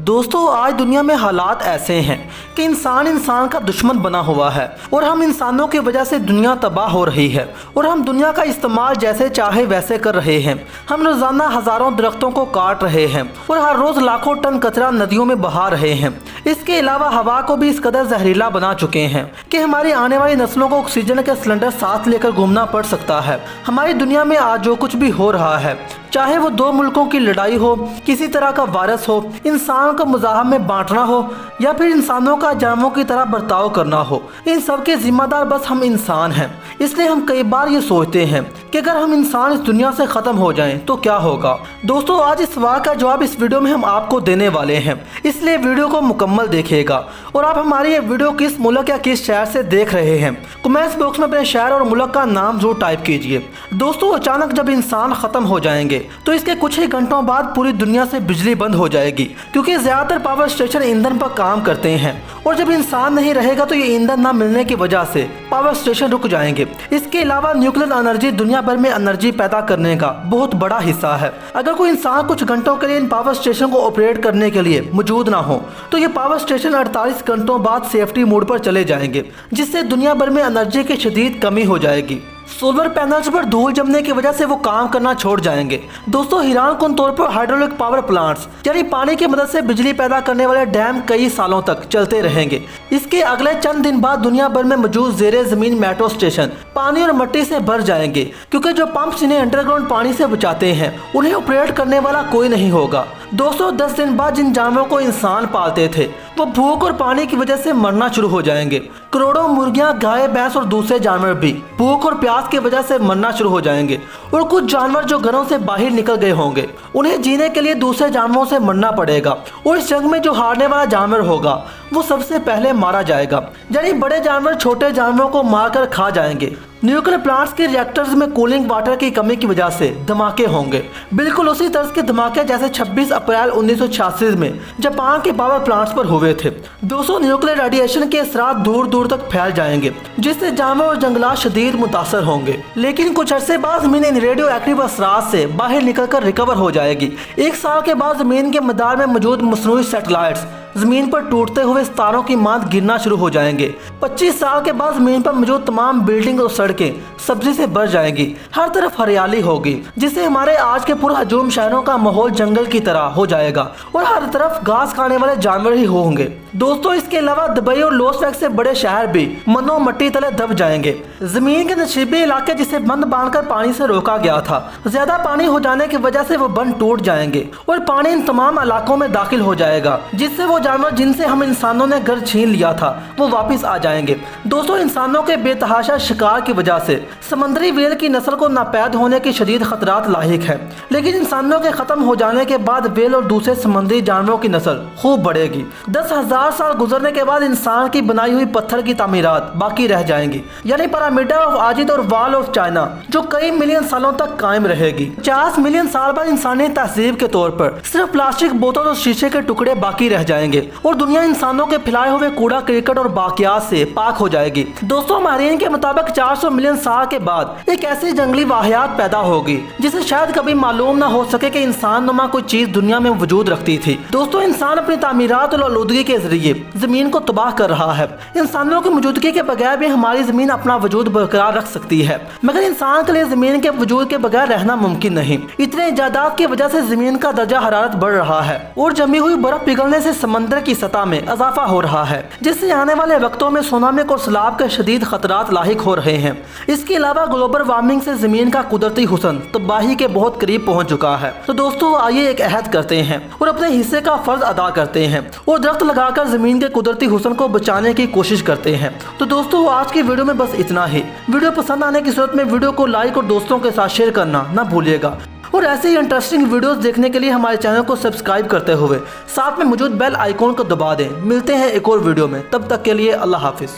दोस्तों आज दुनिया में हालात ऐसे हैं कि इंसान का दुश्मन बना हुआ है और हम इंसानों की वजह से दुनिया तबाह हो रही है और हम दुनिया का इस्तेमाल जैसे चाहे वैसे कर रहे हैं। हम रोजाना हजारों दरख्तों को काट रहे हैं और हर रोज लाखों टन कचरा नदियों में बहा रहे हैं। इसके अलावा हवा को भी इस कदर जहरीला बना चुके हैं कि हमारी आने वाली नस्लों को ऑक्सीजन के सिलेंडर साथ लेकर घूमना पड़ सकता है। हमारी दुनिया में आज जो कुछ भी हो रहा है, चाहे वो दो मुल्कों की लड़ाई हो, किसी तरह का वायरस हो, इंसान को मज़ाहब में बांटना हो या फिर इंसानों का जानवरों की तरह बर्ताव करना हो, इन सब के जिम्मेदार बस हम इंसान हैं। इसलिए हम कई बार ये सोचते हैं कि अगर हम इंसान इस दुनिया से ख़त्म हो जाएं तो क्या होगा। दोस्तों आज इस सवाल का जवाब इस वीडियो में हम आपको देने वाले हैं, इसलिए वीडियो को मुकम्मल देखिएगा। और आप हमारी ये वीडियो किस मुल्क या किस शहर से देख रहे हैं, कमेंट्स बॉक्स में अपने शहर और मुल्क का नाम जरूर टाइप कीजिए। दोस्तों अचानक जब इंसान ख़त्म हो जाएंगे तो इसके कुछ ही घंटों बाद पूरी दुनिया से बिजली बंद हो जाएगी, क्योंकि ज़्यादातर पावर स्टेशन ईंधन पर काम करते हैं और जब इंसान नहीं रहेगा तो ये ईंधन न मिलने की वजह से पावर स्टेशन रुक जाएंगे। इसके अलावा न्यूक्लियर एनर्जी दुनिया भर में एनर्जी पैदा करने का बहुत बड़ा हिस्सा है। अगर कोई इंसान कुछ घंटों के लिए इन पावर स्टेशन को ऑपरेट करने के लिए मौजूद ना हो तो ये पावर स्टेशन 48 घंटों बाद सेफ्टी मोड पर चले जाएंगे, जिससे दुनिया भर में एनर्जी की शदीद कमी हो जाएगी। सोलर पैनल्स पर धूल जमने की वजह से वो काम करना छोड़ जाएंगे। दोस्तों हैरानकुन तौर पर हाइड्रोलिक पावर प्लांट्स यानी पानी की मदद से बिजली पैदा करने वाले डैम कई सालों तक चलते रहेंगे। इसके अगले चंद दिन बाद दुनिया भर में मौजूद ज़ेरे ज़मीन मेट्रो स्टेशन पानी और मिट्टी से भर जाएंगे, क्योंकि जो पंप्स इन्हें अंडरग्राउंड पानी से बचाते हैं उन्हें ऑपरेट करने वाला कोई नहीं होगा। दोस्तों 10 दिन बाद जिन जानवरों को इंसान पालते थे वो भूख और पानी की वजह से मरना शुरू हो जाएंगे। करोड़ों मुर्गियां, गाय, भैंस और दूसरे जानवर भी भूख और प्यास की वजह से मरना शुरू हो जाएंगे। और कुछ जानवर जो घरों से बाहर निकल गए होंगे उन्हें जीने के लिए दूसरे जानवरों से मरना पड़ेगा और इस जंग में जो हारने वाला जानवर होगा वो सबसे पहले मारा जाएगा। यानी बड़े जानवर छोटे जानवरों को मारकर खा जाएंगे। न्यूक्लियर प्लांट्स के रिएक्टर्स में कूलिंग वाटर की कमी की वजह से धमाके होंगे, बिल्कुल उसी तरह के धमाके जैसे 26 अप्रैल 1986 में जापान के पावर प्लांट्स पर हुए थे। दोस्तों न्यूक्लियर रेडिएशन के असरात दूर दूर तक फैल जाएंगे, जिससे जानवर और जंगलात शदीद मुतासर होंगे। लेकिन कुछ अरसे बाद जमीन इन रेडियो एक्टिव असरात से बाहर निकलकर रिकवर हो जाएगी। 1 साल के बाद जमीन के मदार में मौजूद मसनूई सैटेलाइट्स जमीन पर टूटते हुए सितारों की मांद गिरना शुरू हो जाएंगे। 25 साल के बाद जमीन पर मौजूद तमाम बिल्डिंग और सड़कें सब्जी से भर जाएंगी, हर तरफ हरियाली होगी, जिससे हमारे आज के पुरहजूम शहरों का माहौल जंगल की तरह हो जाएगा और हर तरफ घास खाने वाले जानवर ही होंगे। दोस्तों इसके अलावा दुबई और लॉस वेगास से बड़े शहर भी मनो मट्टी तले दब जाएंगे। जमीन के नशीबे इलाके जिसे बंद बांधकर पानी से रोका गया था, ज्यादा पानी हो जाने की वजह से वो बंद टूट जाएंगे और पानी इन तमाम इलाकों में दाखिल हो जाएगा, जिससे वो जानवर जिनसे हम इंसानों ने घर छीन लिया था वो वापस आ जाएंगे। दोस्तों इंसानों के बेतहाशा शिकार की वजह से समंदरी व्हेल की नस्ल को नापैद होने की शदीद खतरात लाहिक है, लेकिन इंसानों के खत्म हो जाने के बाद व्हेल और दूसरे समुद्री जानवरों की नस्ल खूब बढ़ेगी। 10,000 साल गुजरने के बाद इंसान की बनाई हुई पत्थर की तामीरात बाकी रह जाएंगी, यानी पिरामिड ऑफ आजिद और वॉल ऑफ चाइना, जो कई मिलियन सालों तक कायम रहेगी। 50 मिलियन साल बाद इंसानी तहजीब के तौर पर सिर्फ प्लास्टिक बोतल और शीशे के टुकड़े बाकी रह जाएंगे और दुनिया इंसानों के फैलाए हुए कूड़ा क्रिकेट और बाकियात से पाक हो जाएगी। दोस्तों माहिरीन के मुताबिक 400 मिलियन साल के बाद एक ऐसी जंगली वाहियात पैदा होगी जिसे शायद कभी मालूम ना हो सके कि इंसान नुमा कोई चीज दुनिया में वजूद रखती थी। दोस्तों इंसान अपनी तामीरात और आलूदगी के जरिए जमीन को तबाह कर रहा है। इंसानों की मौजूदगी के बगैर भी हमारी जमीन अपना वजूद बरकरार रख सकती है, मगर इंसान के लिए जमीन के वजूद के बगैर रहना मुमकिन नहीं। इतने इजादात की वजह से जमीन का दर्जा हरारत बढ़ रहा है और जमी हुई बर्फ पिघलने से समंदर की सतह में इजाफा हो रहा है, जिससे आने वाले वक्तों में सुनामी और सैलाब के शदीद खतरात लाहिक हो रहे हैं। इसके अलावा ग्लोबल वार्मिंग से जमीन का कुदरती हुस्न तबाही के बहुत करीब पहुंच चुका है। तो दोस्तों आइए एक अहद करते हैं और अपने हिस्से का फर्ज अदा करते हैं और दरख्त लगाकर जमीन के कुदरती हुस्न को बचाने की कोशिश करते हैं। तो दोस्तों आज की वीडियो में बस इतना ही। वीडियो पसंद आने की सूरत में वीडियो को लाइक और दोस्तों के साथ शेयर करना ना भूलिएगा और ऐसे ही इंटरेस्टिंग वीडियोस देखने के लिए हमारे चैनल को सब्सक्राइब करते हुए साथ में मौजूद बेल आइकॉन को दबा दें। मिलते हैं एक और वीडियो में, तब तक के लिए अल्लाह हाफिज।